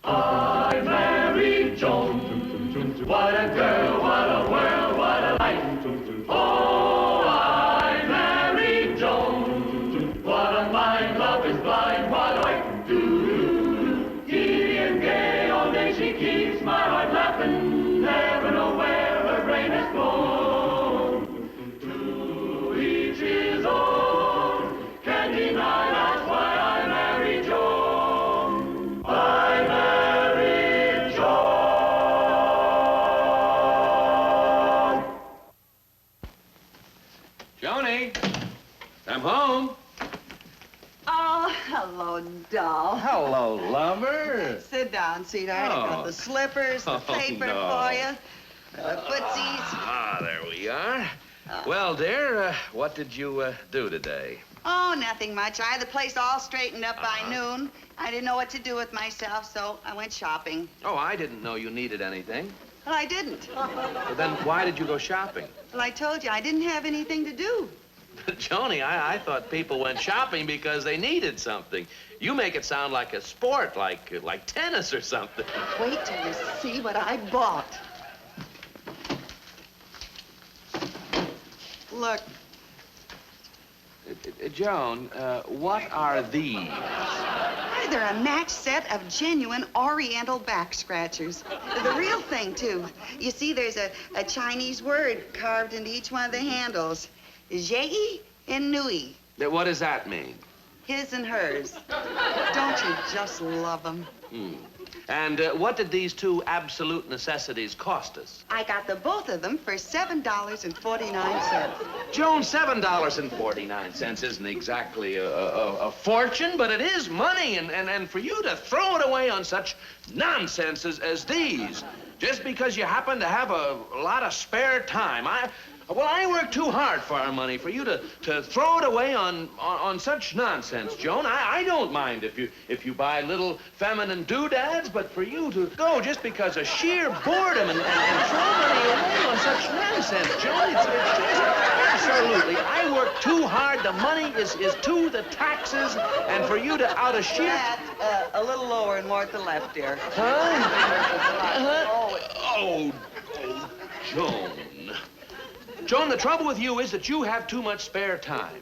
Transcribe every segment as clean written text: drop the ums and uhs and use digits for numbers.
I married Joan. What a girl, what a world, what a life. Oh, I married Joan. What a mind, love is blind, what a life. Do. Giddy and gay, all day she keeps my heart laughing. Never know where her brain has gone. To each his own. Can't deny that's why I married Joan. I married Joan. Joni, I'm home. Oh, hello, doll. Hello, lover. Sit down, sweetheart. I got the slippers, the paper for you, the footsies. Ah, there we are. Well, dear, what did you do today? Oh, nothing much. I had the place all straightened up by noon. I didn't know what to do with myself, so I went shopping. Oh, I didn't know you needed anything. Well, I didn't. Well, then why did you go shopping? Well, I told you I didn't have anything to do. Joni, I thought people went shopping because they needed something. You make it sound like a sport, like tennis or something. Wait till you see what I bought. Look. Joan, what are these? Why, they're a match set of genuine Oriental back scratchers. The real thing, too. You see, there's a Chinese word carved into each one of the handles. Jei and Nui. What does that mean? His and hers. Don't you just love them? And what did these two absolute necessities cost us? I got the both of them for $7.49. Joan, $7.49 isn't exactly a fortune, but it is money, and for you to throw it away on such nonsense as these, just because you happen to have a lot of spare time. I work too hard for our money. For you to throw it away on such nonsense, Joan, I don't mind if you buy little feminine doodads, but for you to go just because of sheer boredom and throw money away on such nonsense, Joan, it's just absolutely. I work too hard. The money is to the taxes, and for you to out of sheer. That, a little lower and more to the left, dear. Oh, Joan. Joan, the trouble with you is that you have too much spare time.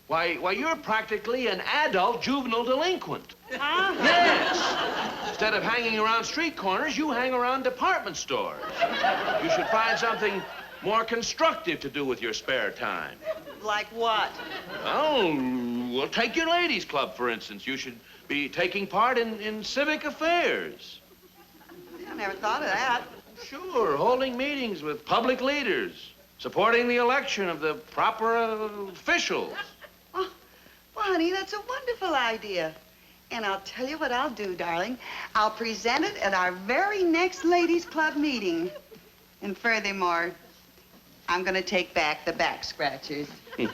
Why, you're practically an adult juvenile delinquent. Huh? Yes. Instead of hanging around street corners, you hang around department stores. You should find something more constructive to do with your spare time. Like what? Well, take your ladies' club, for instance. You should be taking part in civic affairs. I never thought of that. Sure, holding meetings with public leaders. Supporting the election of the proper officials. Oh, well, honey, that's a wonderful idea. And I'll tell you what I'll do, darling. I'll present it at our very next ladies' club meeting. And furthermore, I'm going to take back the back scratchers. Good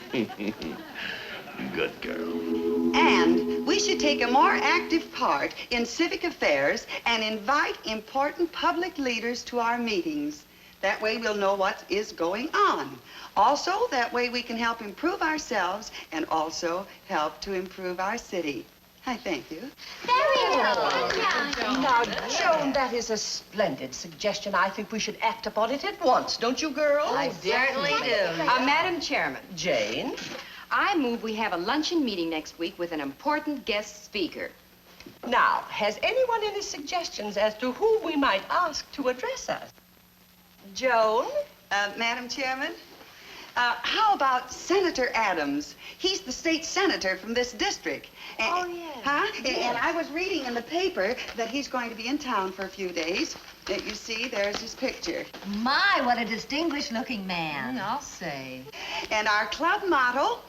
girl. And we should take a more active part in civic affairs and invite important public leaders to our meetings. That way we'll know what is going on. Also, that way we can help improve ourselves and also help to improve our city. I thank you. Very well. Now, Joan, that is a splendid suggestion. I think we should act upon it at once, don't you, girls? I certainly do. Madam Chairman, Jane? I move we have a luncheon meeting next week with an important guest speaker. Now, has anyone any suggestions as to who we might ask to address us? Joan? Madam Chairman, how about Senator Adams? He's the state senator from this district. Oh, yes. Huh? And I was reading in the paper that he's going to be in town for a few days. You see, there's his picture. My, what a distinguished-looking man. I'll say. And our club motto,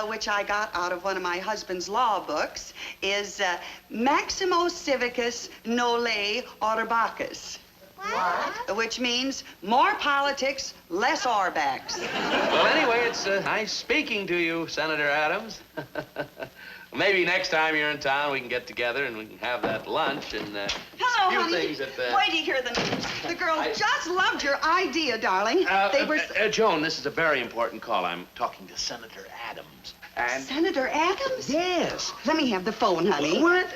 which I got out of one of my husband's law books, is Maximo Civicus Noli Backus. What? Which means more politics, less Orbacks. Well, anyway, it's nice speaking to you, Senator Adams. Maybe next time you're in town, we can get together and we can have that lunch and Hello, few honey. things at the... Wait till you hear the news. The girls just loved your idea, darling. They were... Joan, this is a very important call. I'm talking to Senator Adams. And Senator Adams? yes. Let me have the phone, honey. What?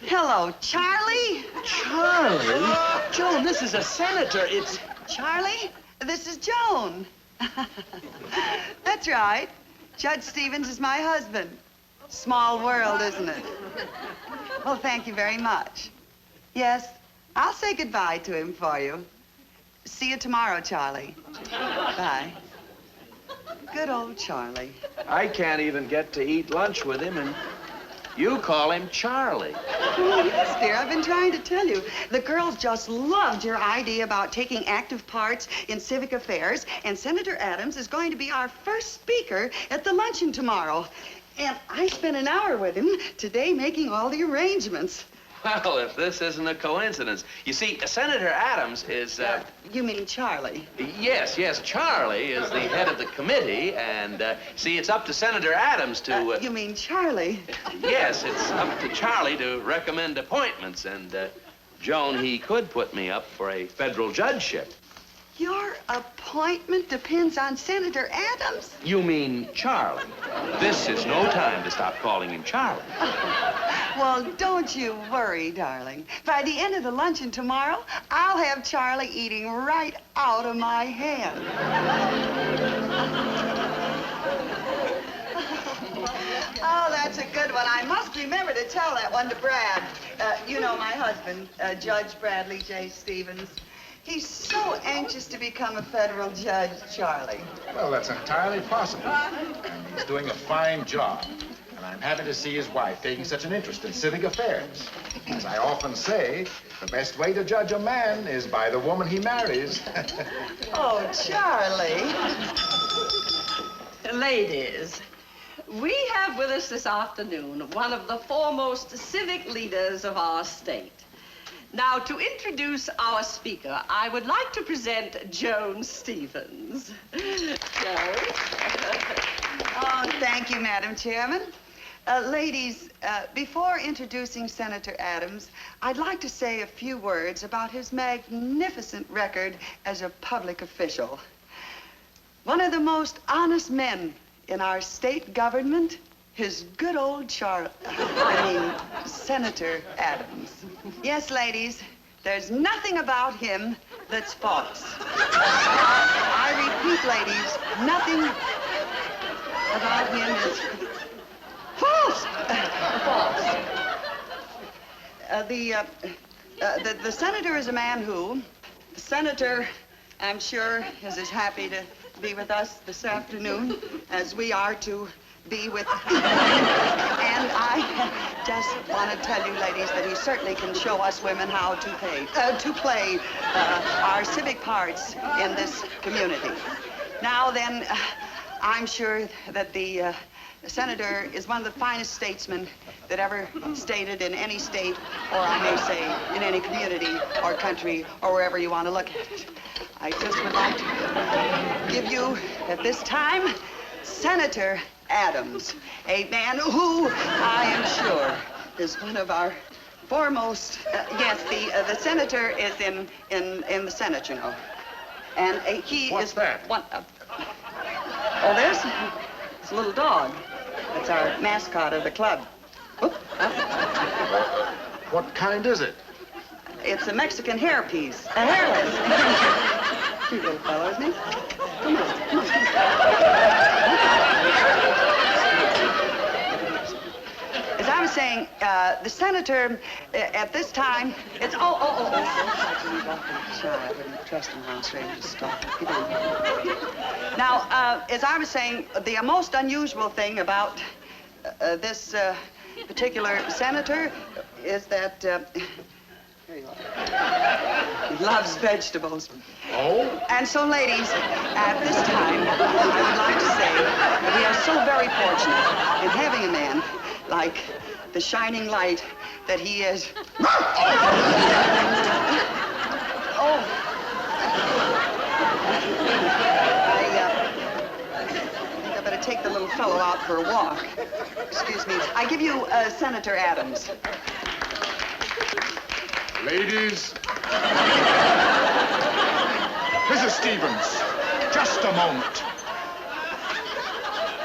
Hello, Charlie? Charlie? Joan, this is a senator. It's... Charlie, this is Joan. That's right. Judge Stevens is my husband. Small world, isn't it? Well, thank you very much. Yes, I'll say goodbye to him for you. See you tomorrow, Charlie. Bye. Good old Charlie. I can't even get to eat lunch with him, and you call him Charlie. Oh, yes, dear, I've been trying to tell you. The girls just loved your idea about taking active parts in civic affairs, and Senator Adams is going to be our first speaker at the luncheon tomorrow. And I spent an hour with him today making all the arrangements. Well, if this isn't a coincidence. You see, Senator Adams is, You mean Charlie? Yes, Charlie is the head of the committee, and, see, it's up to Senator Adams to, You mean Charlie? Yes, it's up to Charlie to recommend appointments, and, Joan, he could put me up for a federal judgeship. Your appointment depends on Senator Adams? You mean Charlie. This is no time to stop calling him Charlie. Well, don't you worry, darling. By the end of the luncheon tomorrow, I'll have Charlie eating right out of my hand. Oh, that's a good one. I must remember to tell that one to Brad. You know my husband, Judge Bradley J. Stevens. He's so anxious to become a federal judge, Charlie. Well, that's entirely possible. And he's doing a fine job. And I'm happy to see his wife taking such an interest in civic affairs. As I often say, the best way to judge a man is by the woman he marries. Oh, Charlie. Ladies, we have with us this afternoon one of the foremost civic leaders of our state. Now, to introduce our speaker, I would like to present Joan Stevens. Joan. Oh, thank you, Madam Chairman. Ladies, before introducing Senator Adams, I'd like to say a few words about his magnificent record as a public official. One of the most honest men in our state government is good old Senator Adams. Yes, ladies, there's nothing about him that's false. I repeat, ladies, nothing about him is false. The senator is a man who, the senator, I'm sure, is as happy to be with us this afternoon as we are to be with and I just want to tell you, ladies, that he certainly can show us women how to play our civic parts in this community. Now then, I'm sure that the senator is one of the finest statesmen that ever stated in any state, or I may say in any community or country or wherever you want to look at it. I just would like to give you, at this time, Senator Adams, a man who I am sure is one of our foremost. Yes, the senator is in the Senate, you know, and he What's is that? one. Oh, it's a little dog. It's our mascot of the club. Oop, What kind is it? It's a Mexican hairpiece, a hairless. Cute little fellow, isn't he? Come on, come on. As I was saying, the senator at this time, it's, I wouldn't trust him around strangers. Get down here. Now, as I was saying, the most unusual thing about this particular senator is that, here you are. He loves vegetables. Oh? And so, ladies, at this time, I would like to say that we are so very fortunate in having a man like the shining light that he is. I think I better take the little fellow out for a walk. Excuse me. I give you Senator Adams. Ladies. Mrs. Stevens, just a moment.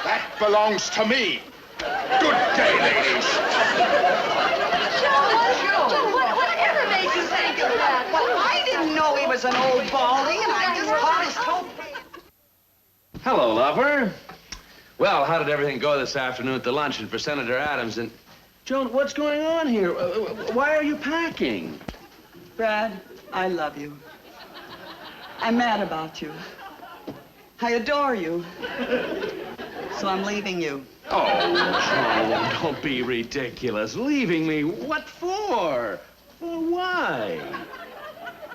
That belongs to me. Good day, ladies. Joan, whatever made you think of that? Well, I didn't know he was an old baldy, and I just caught his toenail. Hello, lover. Well, how did everything go this afternoon at the luncheon for Senator Adams? And, Joan, what's going on here? Why are you packing? Brad, I love you. I'm mad about you. I adore you. So I'm leaving you. Oh, Joan, don't be ridiculous. Leaving me? What for? Well, why?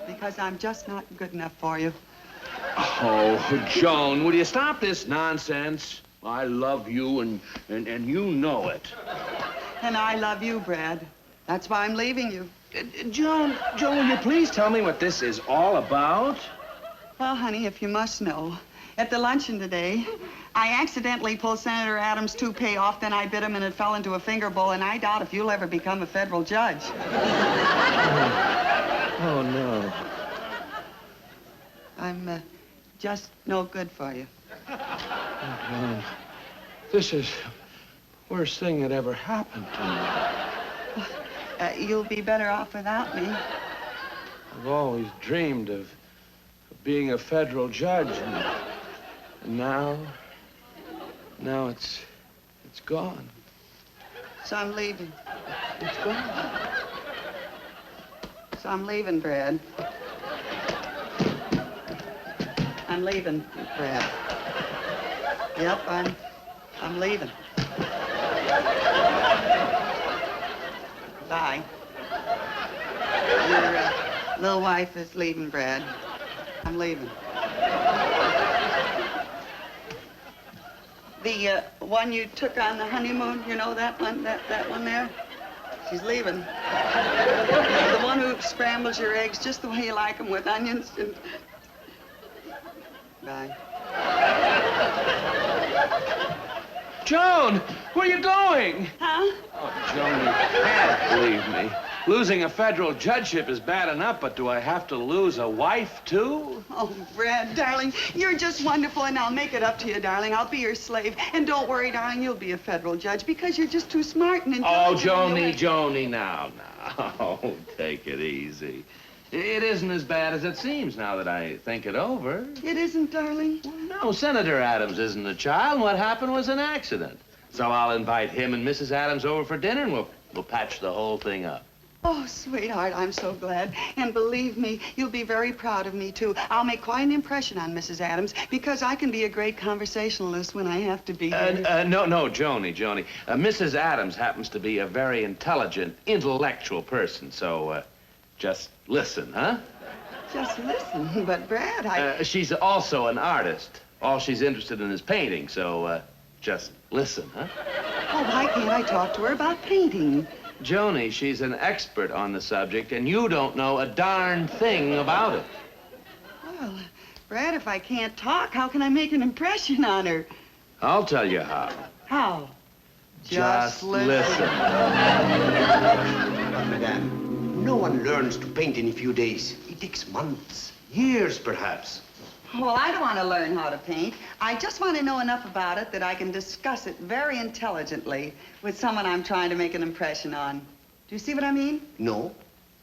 Because I'm just not good enough for you. Oh, Joan, will you stop this nonsense? I love you, and you know it. And I love you, Brad. That's why I'm leaving you. Joan, will you please tell me what this is all about? Well, honey, if you must know, at the luncheon today, I accidentally pulled Senator Adams' toupee off, then I bit him and it fell into a finger bowl, and I doubt if you'll ever become a federal judge. Oh, no. I'm just no good for you. Joan, this is the worst thing that ever happened to me. You'll be better off without me. I've always dreamed of being a federal judge, and now it's gone. So I'm leaving. It's gone. So I'm leaving, Brad. I'm leaving, Brad. Yep, I'm leaving. Bye. Your little wife is leaving, Brad. I'm leaving. The one you took on the honeymoon, you know that one, that one there? She's leaving. The one who scrambles your eggs just the way you like them with onions and... Bye. Joan, where are you going? Huh? Oh, Joan, you can't leave me. Losing a federal judgeship is bad enough, but do I have to lose a wife, too? Oh, Brad, darling, you're just wonderful, and I'll make it up to you, darling. I'll be your slave. And don't worry, darling, you'll be a federal judge because you're just too smart and intelligent. Oh, Joni, now. Oh, take it easy. It isn't as bad as it seems now that I think it over. It isn't, darling? Well, no, Senator Adams isn't a child. What happened was an accident. So I'll invite him and Mrs. Adams over for dinner, and we'll patch the whole thing up. Oh, sweetheart, I'm so glad. And believe me, you'll be very proud of me, too. I'll make quite an impression on Mrs. Adams because I can be a great conversationalist when I have to be. No, Joni. Mrs. Adams happens to be a very intelligent, intellectual person, so just listen, huh? Just listen. But, Brad, she's also an artist. All she's interested in is painting, so just listen, huh? Oh, why can't I talk to her about painting? Joni, she's an expert on the subject, and you don't know a darn thing about it. Well, Brad, if I can't talk, how can I make an impression on her? I'll tell you how. How? Just listen. Madame, no one learns to paint in a few days. It takes months, years perhaps. Well, I don't want to learn how to paint. I just want to know enough about it that I can discuss it very intelligently with someone I'm trying to make an impression on. Do you see what I mean? No,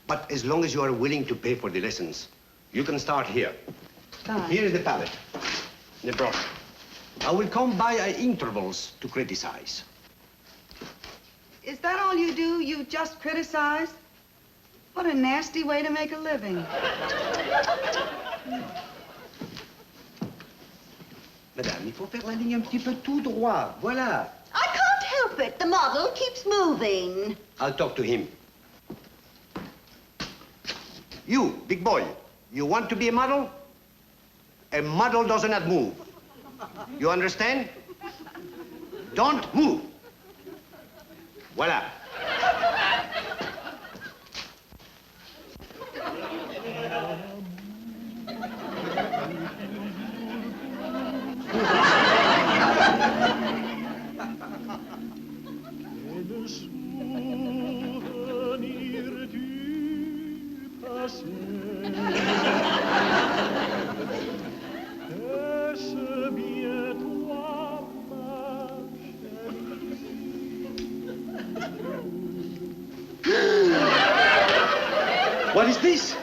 but as long as you are willing to pay for the lessons, you can start here. Fine. Here is the palette, the brush. I will come by at intervals to criticize. Is that all you do? You just criticize? What a nasty way to make a living. Madame, il faut faire la ligne un petit peu tout droit. Voilà. I can't help it. The model keeps moving. I'll talk to him. You, big boy, you want to be a model? A model does not move. You understand? Don't move. Voilà. What is this?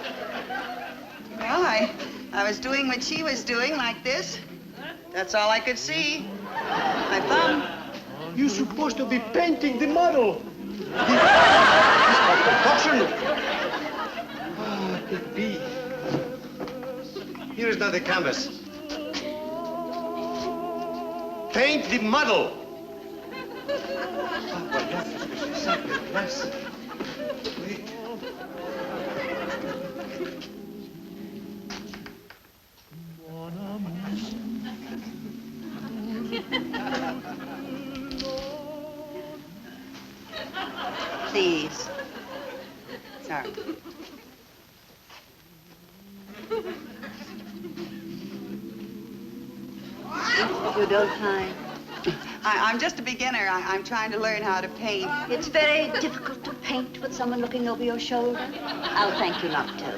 Well, I was doing what she was doing, like this. That's all I could see. My thumb. You're supposed to be painting the model. This concoction. Ah, could be. Here is now the canvas. Paint the model. Yes. Please. Sorry. You don't mind. I'm just a beginner. I'm trying to learn how to paint. It's very difficult to paint with someone looking over your shoulder. I'll thank you not to.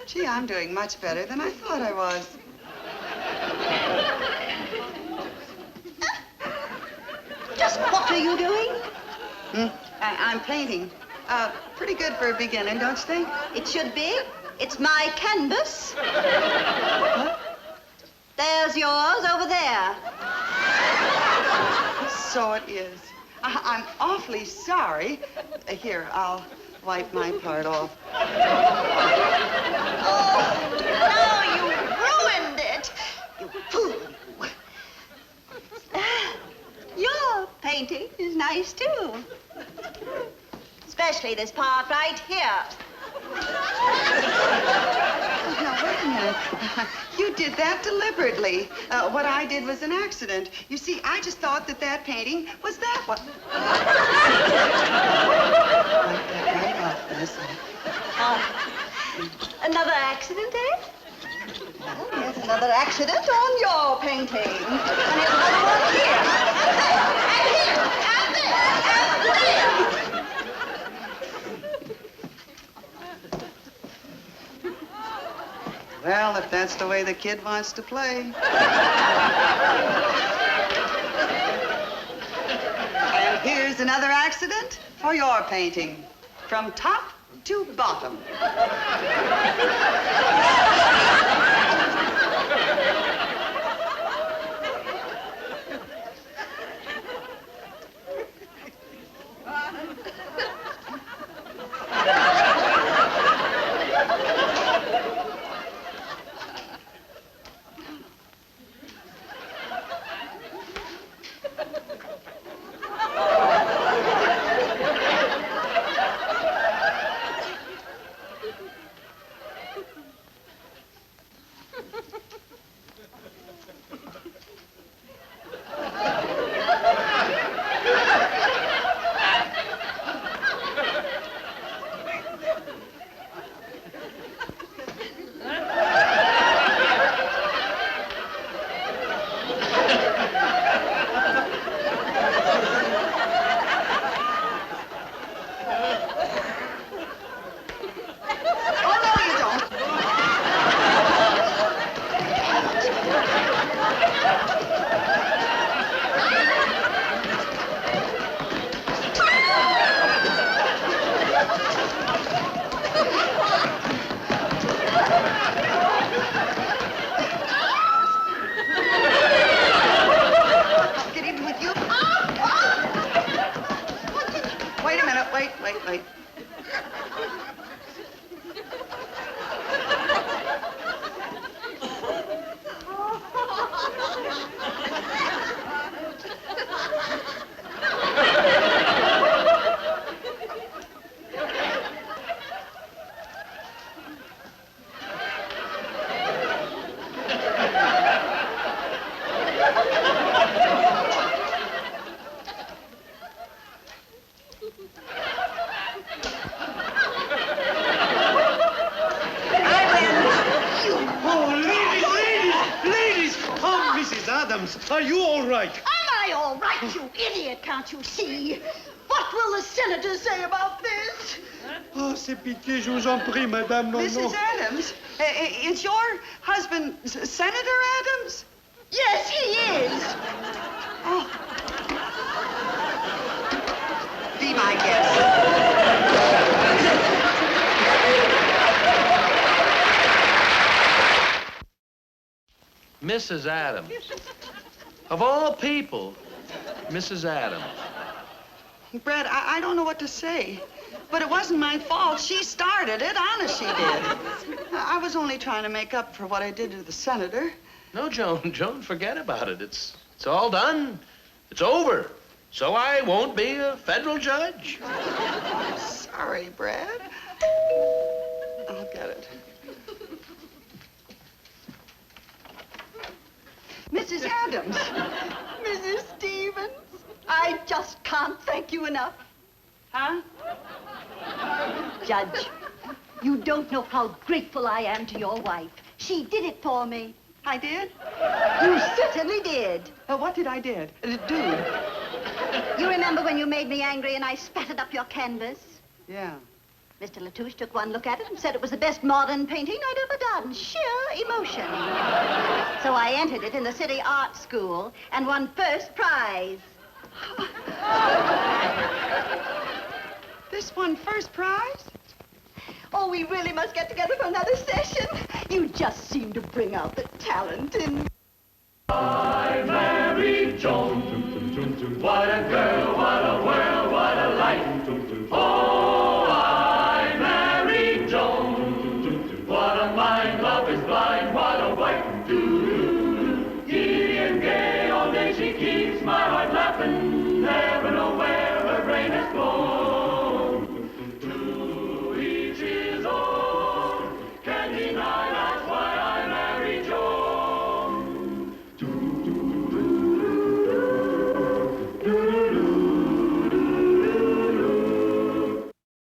Gee, I'm doing much better than I thought I was. Just what are you doing? I'm painting. Pretty good for a beginner, don't you think? It should be. It's my canvas. There's yours over there. So it is. I'm awfully sorry. Here, I'll wipe my part off. Oh, now you ruined it. You fool. Your painting is nice, too. Especially this part right here. Now, wait a minute. You did that deliberately. What I did was an accident. You see, I just thought that painting was that one. Wipe that right off, Miss. Another accident, eh? Well, here's another accident on your painting. And here's another one here. And there. And here. And there. And there. Well, if that's the way the kid wants to play. And here's another accident for your painting. From top to bottom. Mrs. Adams, are you all right? Am I all right, you idiot? Can't you see? What will the senator say about this? Oh, c'est pitié, je vous en prie, madame, non, Mrs. non. Adams, is your husband Senator Adams? Yes, he is. Oh. Be my guest. Mrs. Adams. Of all people, Mrs. Adams. Brett, I don't know what to say. But it wasn't my fault. She started it. Honest, she did. I was only trying to make up for what I did to the senator. No, Joan, forget about it. It's all done. It's over. So I won't be a federal judge. Sorry, Brad. I'll get it. Mrs. Adams. Mrs. Stevens, I just can't thank you enough. Huh? Judge, you don't know how grateful I am to your wife. She did it for me. I did? You certainly did. What did I do? You remember when you made me angry and I spattered up your canvas? Yeah. Mr. Latouche took one look at it and said it was the best modern painting I'd ever done. Sheer emotion. So I entered it in the city art school and won first prize. This won first prize? Oh, we really must get together for another session. You just seem to bring out the talent in me. I married Joan. What a girl, what a world, what a life. Oh, I married Joan. What a mind, love is blind.